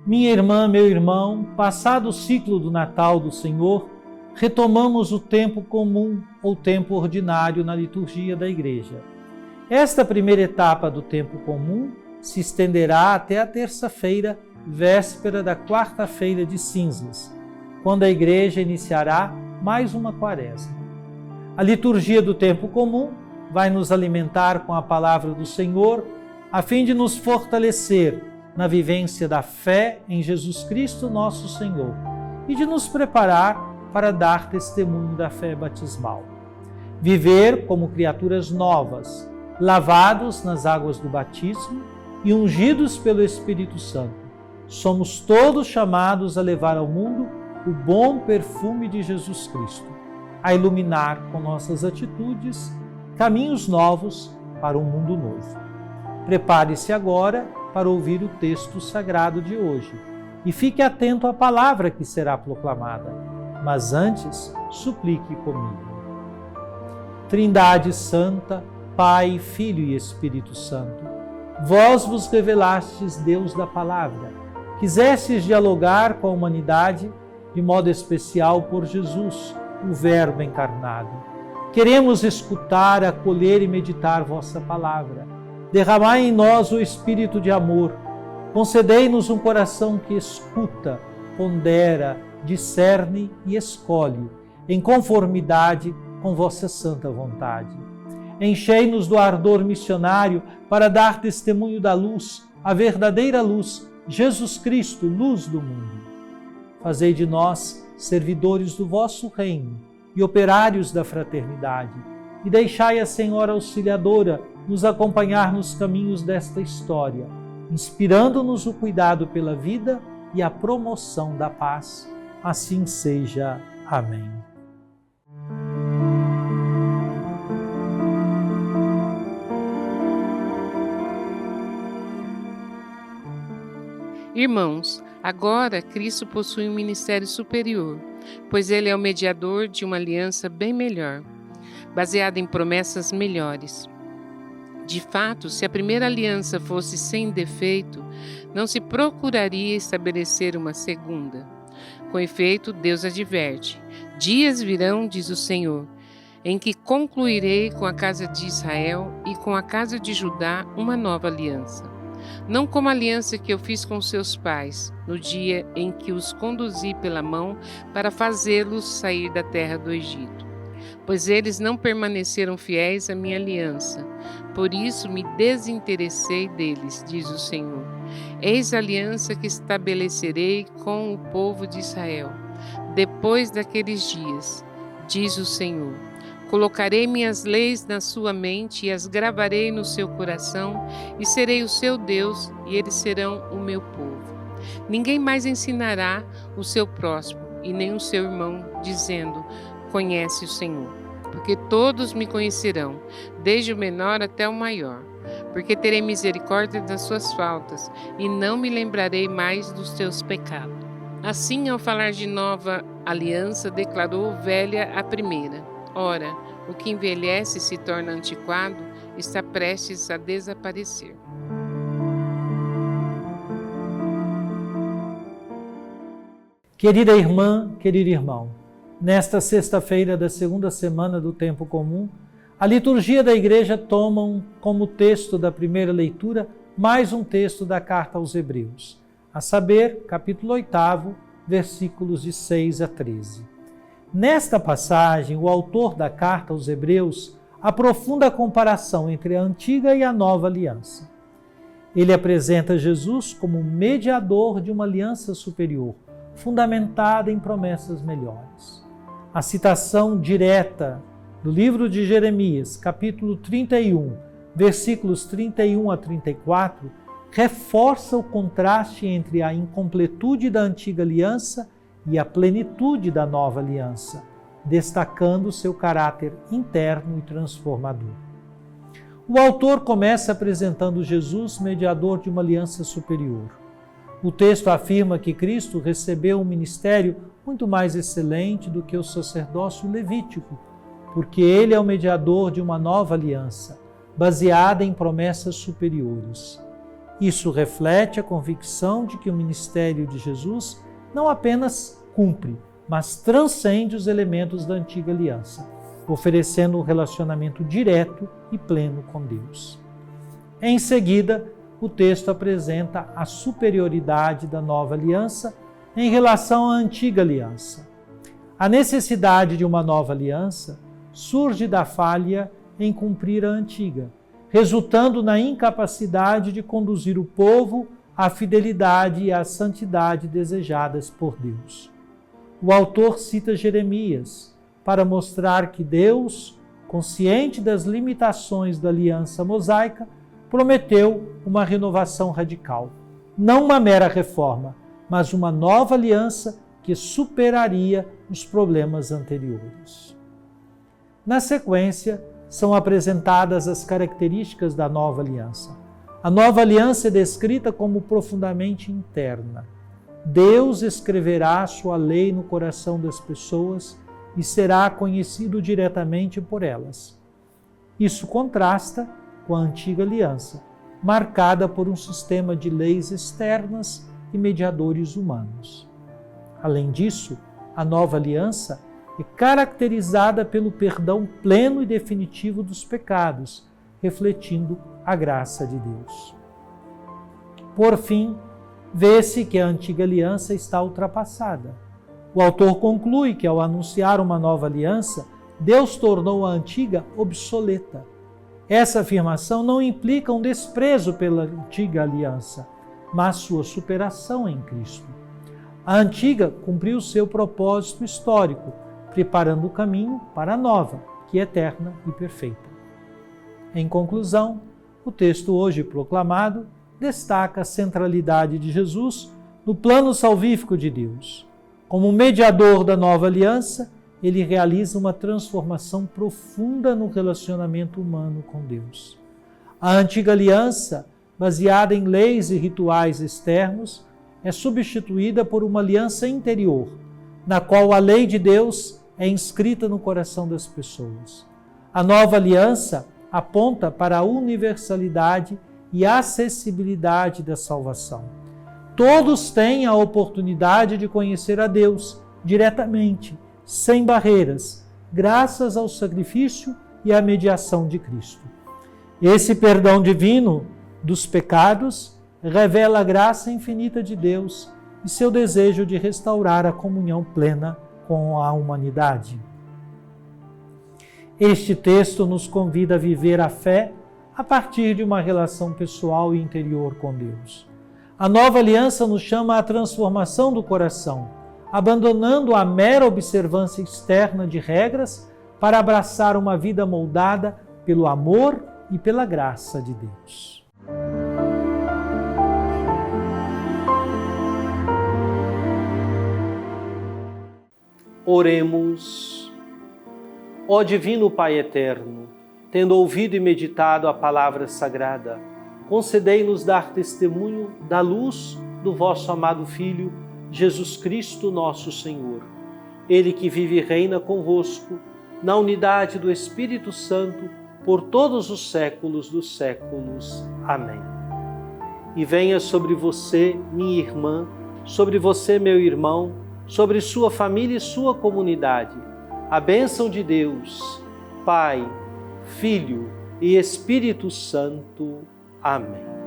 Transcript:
Minha irmã, meu irmão, passado o ciclo do Natal do Senhor, retomamos o tempo comum ou tempo ordinário na liturgia da Igreja. Esta primeira etapa do tempo comum se estenderá até a terça-feira, véspera da quarta-feira de cinzas, quando a Igreja iniciará mais uma quaresma. A liturgia do tempo comum vai nos alimentar com a palavra do Senhor, a fim de nos fortalecer na vivência da fé em Jesus Cristo, nosso Senhor, e de nos preparar para dar testemunho da fé batismal. Viver como criaturas novas, lavados nas águas do batismo e ungidos pelo Espírito Santo. Somos todos chamados a levar ao mundo o bom perfume de Jesus Cristo, a iluminar com nossas atitudes caminhos novos para um mundo novo. Prepare-se agora para ouvir o texto sagrado de hoje e fique atento à palavra que será proclamada, mas antes suplique comigo. Trindade Santa, Pai, Filho e Espírito Santo, vós vos revelastes Deus da palavra, quisestes dialogar com a humanidade, de modo especial por Jesus, o Verbo encarnado. Queremos escutar, acolher e meditar vossa palavra. Derramai em nós o espírito de amor. Concedei-nos um coração que escuta, pondera, discerne e escolhe, em conformidade com vossa santa vontade. Enchei-nos do ardor missionário para dar testemunho da luz, a verdadeira luz, Jesus Cristo, luz do mundo. Fazei de nós servidores do vosso reino e operários da fraternidade, e deixai a Senhora Auxiliadora nos acompanhar nos caminhos desta história, inspirando-nos o cuidado pela vida e a promoção da paz. Assim seja. Amém. Irmãos, agora Cristo possui um ministério superior, pois Ele é o mediador de uma aliança bem melhor, baseada em promessas melhores. De fato, se a primeira aliança fosse sem defeito, não se procuraria estabelecer uma segunda. Com efeito, Deus adverte: dias virão, diz o Senhor, em que concluirei com a casa de Israel e com a casa de Judá uma nova aliança. Não como a aliança que eu fiz com seus pais, no dia em que os conduzi pela mão para fazê-los sair da terra do Egito. Pois eles não permaneceram fiéis à minha aliança. Por isso me desinteressei deles, diz o Senhor. Eis a aliança que estabelecerei com o povo de Israel. Depois daqueles dias, diz o Senhor, colocarei minhas leis na sua mente e as gravarei no seu coração, e serei o seu Deus, e eles serão o meu povo. Ninguém mais ensinará o seu próximo, e nem o seu irmão, dizendo: conhece o Senhor, porque todos me conhecerão, desde o menor até o maior, porque terei misericórdia das suas faltas, e não me lembrarei mais dos teus pecados. Assim, ao falar de nova aliança, declarou velha a primeira. Ora, o que envelhece e se torna antiquado está prestes a desaparecer. Querida irmã, querido irmão, nesta sexta-feira da segunda semana do tempo comum, a liturgia da Igreja toma como texto da primeira leitura mais um texto da carta aos Hebreus, a saber, capítulo 8, versículos de 6 a 13. Nesta passagem, o autor da carta aos Hebreus aprofunda a comparação entre a antiga e a nova aliança. Ele apresenta Jesus como mediador de uma aliança superior, fundamentada em promessas melhores. A citação direta do livro de Jeremias, capítulo 31, versículos 31 a 34, reforça o contraste entre a incompletude da antiga aliança e a plenitude da nova aliança, destacando seu caráter interno e transformador. O autor começa apresentando Jesus, mediador de uma aliança superior. O texto afirma que Cristo recebeu um ministério muito mais excelente do que o sacerdócio levítico, porque ele é o mediador de uma nova aliança, baseada em promessas superiores. Isso reflete a convicção de que o ministério de Jesus não apenas cumpre, mas transcende os elementos da antiga aliança, oferecendo um relacionamento direto e pleno com Deus. Em seguida, o texto apresenta a superioridade da nova aliança em relação à antiga aliança. A necessidade de uma nova aliança surge da falha em cumprir a antiga, resultando na incapacidade de conduzir o povo à fidelidade e à santidade desejadas por Deus. O autor cita Jeremias para mostrar que Deus, consciente das limitações da aliança mosaica, prometeu uma renovação radical. Não uma mera reforma, mas uma nova aliança que superaria os problemas anteriores. Na sequência, são apresentadas as características da nova aliança. A nova aliança é descrita como profundamente interna. Deus escreverá sua lei no coração das pessoas e será conhecido diretamente por elas. Isso contrasta com a antiga aliança, marcada por um sistema de leis externas e mediadores humanos. Além disso, a nova aliança é caracterizada pelo perdão pleno e definitivo dos pecados, refletindo a graça de Deus. Por fim, vê-se que a antiga aliança está ultrapassada. O autor conclui que, ao anunciar uma nova aliança, Deus tornou a antiga obsoleta. Essa afirmação não implica um desprezo pela antiga aliança, mas sua superação em Cristo. A antiga cumpriu seu propósito histórico, preparando o caminho para a nova, que é eterna e perfeita. Em conclusão, o texto hoje proclamado destaca a centralidade de Jesus no plano salvífico de Deus. Como mediador da nova aliança, ele realiza uma transformação profunda no relacionamento humano com Deus. A antiga aliança, baseada em leis e rituais externos, é substituída por uma aliança interior, na qual a lei de Deus é inscrita no coração das pessoas. A nova aliança aponta para a universalidade e acessibilidade da salvação. Todos têm a oportunidade de conhecer a Deus diretamente, sem barreiras, graças ao sacrifício e à mediação de Cristo. Esse perdão divino dos pecados revela a graça infinita de Deus e seu desejo de restaurar a comunhão plena com a humanidade. Este texto nos convida a viver a fé a partir de uma relação pessoal e interior com Deus. A nova aliança nos chama à transformação do coração, abandonando a mera observância externa de regras para abraçar uma vida moldada pelo amor e pela graça de Deus. Oremos. Ó Divino Pai Eterno, tendo ouvido e meditado a palavra sagrada, concedei-nos dar testemunho da luz do vosso amado Filho, Jesus Cristo, nosso Senhor. Ele que vive e reina convosco, na unidade do Espírito Santo, por todos os séculos dos séculos. Amém. E venha sobre você, minha irmã, sobre você, meu irmão, sobre sua família e sua comunidade, a bênção de Deus, Pai, Filho e Espírito Santo. Amém.